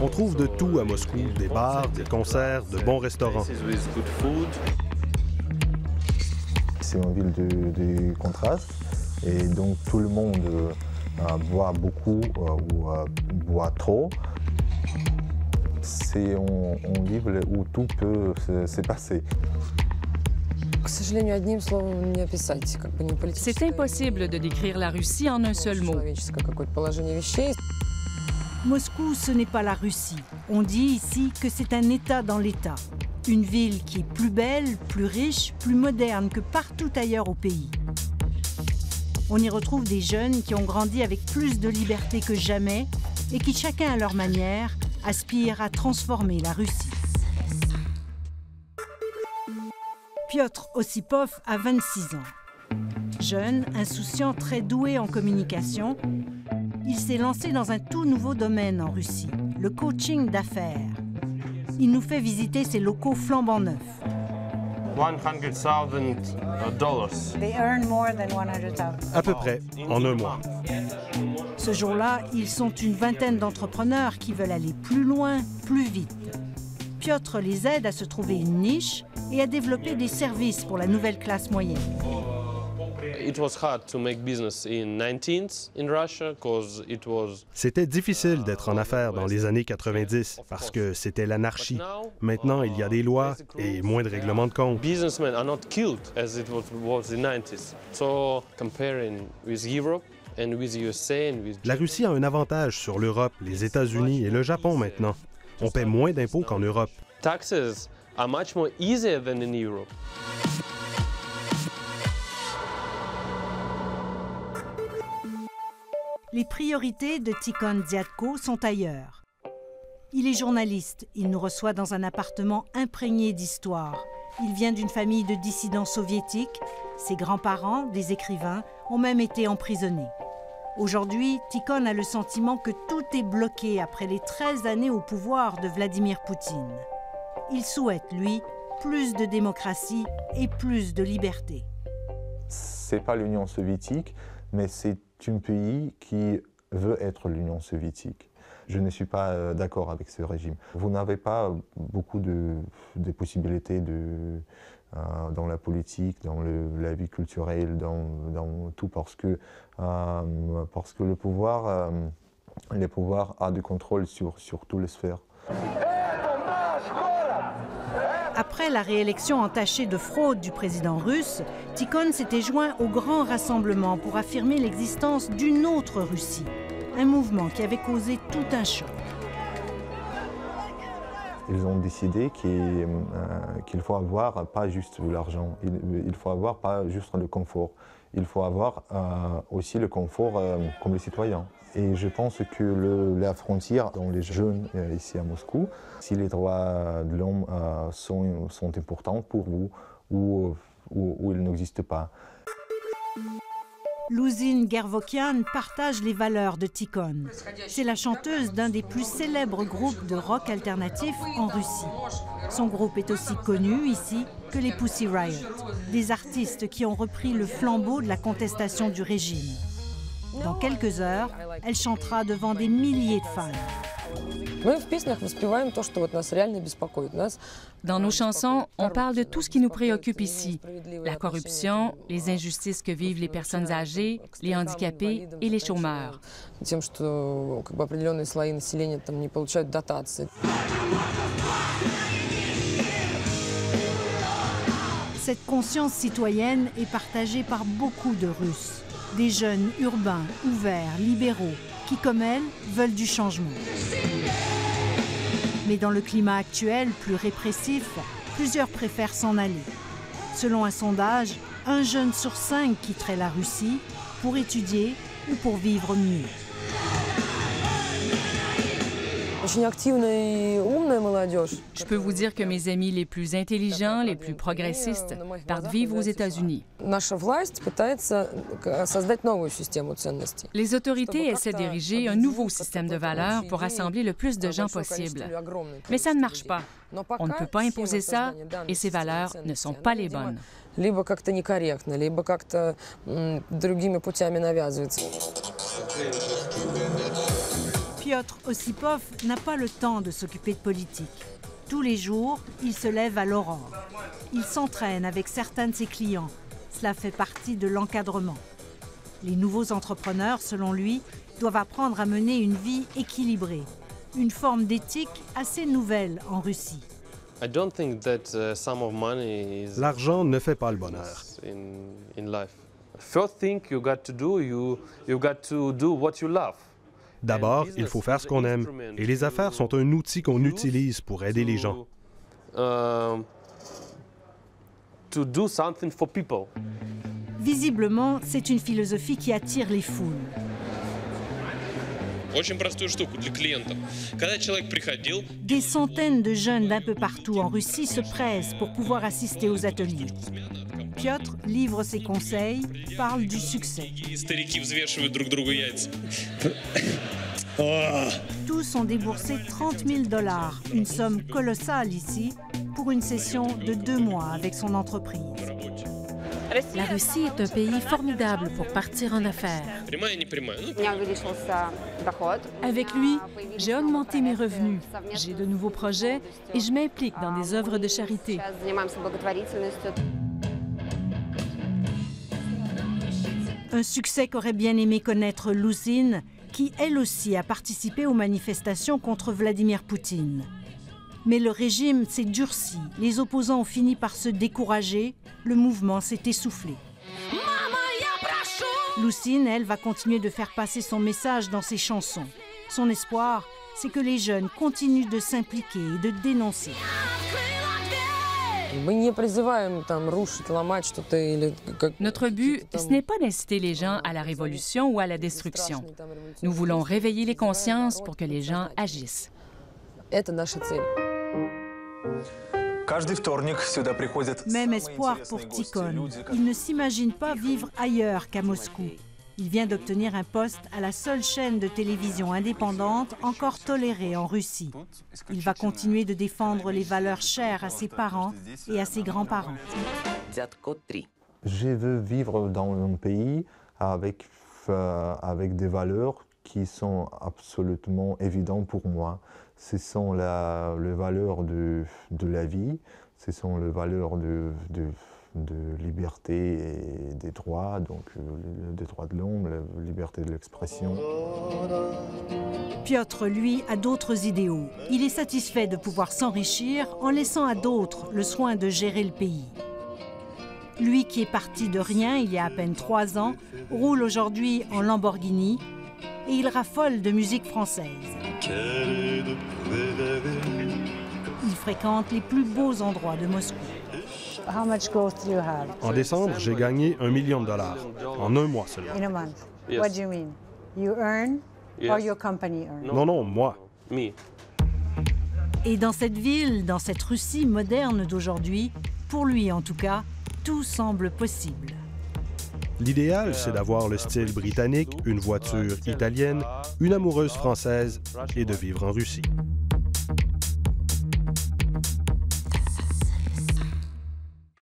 On trouve de tout à Moscou, des bars, des concerts, de bons restaurants. C'est une ville de contraste et donc tout le monde boit beaucoup ou boit trop. C'est une ville où tout peut se passer. C'est impossible de décrire la Russie en un seul mot. Moscou, ce n'est pas la Russie. On dit ici que c'est un État dans l'État. Une ville qui est plus belle, plus riche, plus moderne que partout ailleurs au pays. On y retrouve des jeunes qui ont grandi avec plus de liberté que jamais et qui, chacun à leur manière, aspirent à transformer la Russie. Piotr Ossipov a 26 ans. Jeune, insouciant, très doué en communication, il s'est lancé dans un tout nouveau domaine en Russie, le coaching d'affaires. Il nous fait visiter ses locaux flambant neufs. À peu près, en un mois. Ce jour-là, ils sont une vingtaine d'entrepreneurs qui veulent aller plus loin, plus vite. Piotr les aide à se trouver une niche et à développer des services pour la nouvelle classe moyenne. C'était difficile d'être en affaires dans les années 90 parce que c'était l'anarchie. Maintenant, il y a des lois et moins de règlements de compte. La Russie a un avantage sur l'Europe, les États-Unis et le Japon maintenant. On paie moins d'impôts qu'en Europe. Les priorités de Tikhon Dziadko sont ailleurs. Il est journaliste. Il nous reçoit dans un appartement imprégné d'histoire. Il vient d'une famille de dissidents soviétiques. Ses grands-parents, des écrivains, ont même été emprisonnés. Aujourd'hui, Tikhon a le sentiment que tout est bloqué après les 13 années au pouvoir de Vladimir Poutine. Il souhaite, lui, plus de démocratie et plus de liberté. Ce n'est pas l'Union soviétique, mais c'est un pays qui veut être l'Union soviétique. Je ne suis pas d'accord avec ce régime. Vous n'avez pas beaucoup de possibilités dans la politique, dans la vie culturelle, dans tout, parce que le pouvoir a du contrôle sur toutes les sphères. Après la réélection entachée de fraude du président russe, Tikhon s'était joint au grand rassemblement pour affirmer l'existence d'une autre Russie, un mouvement qui avait causé tout un choc. Ils ont décidé qu'il faut avoir pas juste de l'argent, il faut avoir pas juste le confort, il faut avoir aussi le confort comme les citoyens. Et je pense que la frontière dans les jeunes ici à Moscou, si les droits de l'homme sont importants pour vous ou ils n'existent pas. Luzin Gervokian partage les valeurs de Tikhon. C'est la chanteuse d'un des plus célèbres groupes de rock alternatif en Russie. Son groupe est aussi connu ici que les Pussy Riot, des artistes qui ont repris le flambeau de la contestation du régime. Dans quelques heures, elle chantera devant des milliers de fans. Dans nos chansons, on parle de tout ce qui nous préoccupe ici. La corruption, les injustices que vivent les personnes âgées, les handicapés et les chômeurs. Cette conscience citoyenne est partagée par beaucoup de Russes. Des jeunes urbains, ouverts, libéraux, qui, comme elle, veulent du changement. Mais dans le climat actuel, plus répressif, plusieurs préfèrent s'en aller. Selon un sondage, 1 jeune sur 5 quitterait la Russie pour étudier ou pour vivre mieux. Je peux vous dire que mes amis les plus intelligents, les plus progressistes, partent vivre aux États-Unis. Les autorités essaient d'ériger un nouveau système de valeurs pour rassembler le plus de gens possible. Mais ça ne marche pas. On ne peut pas imposer ça et ces valeurs ne sont pas les bonnes. Piotr Ossipov n'a pas le temps de s'occuper de politique. Tous les jours, il se lève à l'aurore. Il s'entraîne avec certains de ses clients. Cela fait partie de l'encadrement. Les nouveaux entrepreneurs, selon lui, doivent apprendre à mener une vie équilibrée, une forme d'éthique assez nouvelle en Russie. L'argent ne fait pas le bonheur. D'abord, il faut faire ce qu'on aime. Et les affaires sont un outil qu'on utilise pour aider les gens. Visiblement, c'est une philosophie qui attire les foules. Des centaines de jeunes d'un peu partout en Russie se pressent pour pouvoir assister aux ateliers. Piotr livre ses conseils, parle du succès. Tous ont déboursé 30 000 $, une somme colossale ici, pour une session de 2 mois avec son entreprise. La Russie est un pays formidable pour partir en affaires. Avec lui, j'ai augmenté mes revenus, j'ai de nouveaux projets et je m'implique dans des œuvres de charité. Un succès qu'aurait bien aimé connaître Louzine, qui elle aussi a participé aux manifestations contre Vladimir Poutine. Mais le régime s'est durci, les opposants ont fini par se décourager, le mouvement s'est essoufflé. Louzine, elle, va continuer de faire passer son message dans ses chansons. Son espoir, c'est que les jeunes continuent de s'impliquer et de dénoncer. Notre but, ce n'est pas d'inciter les gens à la révolution ou à la destruction. Nous voulons réveiller les consciences pour que les gens agissent. Même espoir pour Tikhon. Il ne s'imagine pas vivre ailleurs qu'à Moscou. Il vient d'obtenir un poste à la seule chaîne de télévision indépendante encore tolérée en Russie. Il va continuer de défendre les valeurs chères à ses parents et à ses grands-parents. Je veux vivre dans un pays avec des valeurs qui sont absolument évidentes pour moi. Ce sont les valeurs de la vie, ce sont les valeurs de liberté et des droits, donc des droits de l'homme, la liberté de l'expression. Piotr, lui, a d'autres idéaux. Il est satisfait de pouvoir s'enrichir en laissant à d'autres le soin de gérer le pays. Lui qui est parti de rien il y a à peine 3 ans, roule aujourd'hui en Lamborghini et il raffole de musique française. Il fréquente les plus beaux endroits de Moscou. En décembre, j'ai gagné $1 million en un mois seulement. Non, moi. Et dans cette ville, dans cette Russie moderne d'aujourd'hui, pour lui en tout cas, tout semble possible. L'idéal, c'est d'avoir le style britannique, une voiture italienne, une amoureuse française et de vivre en Russie.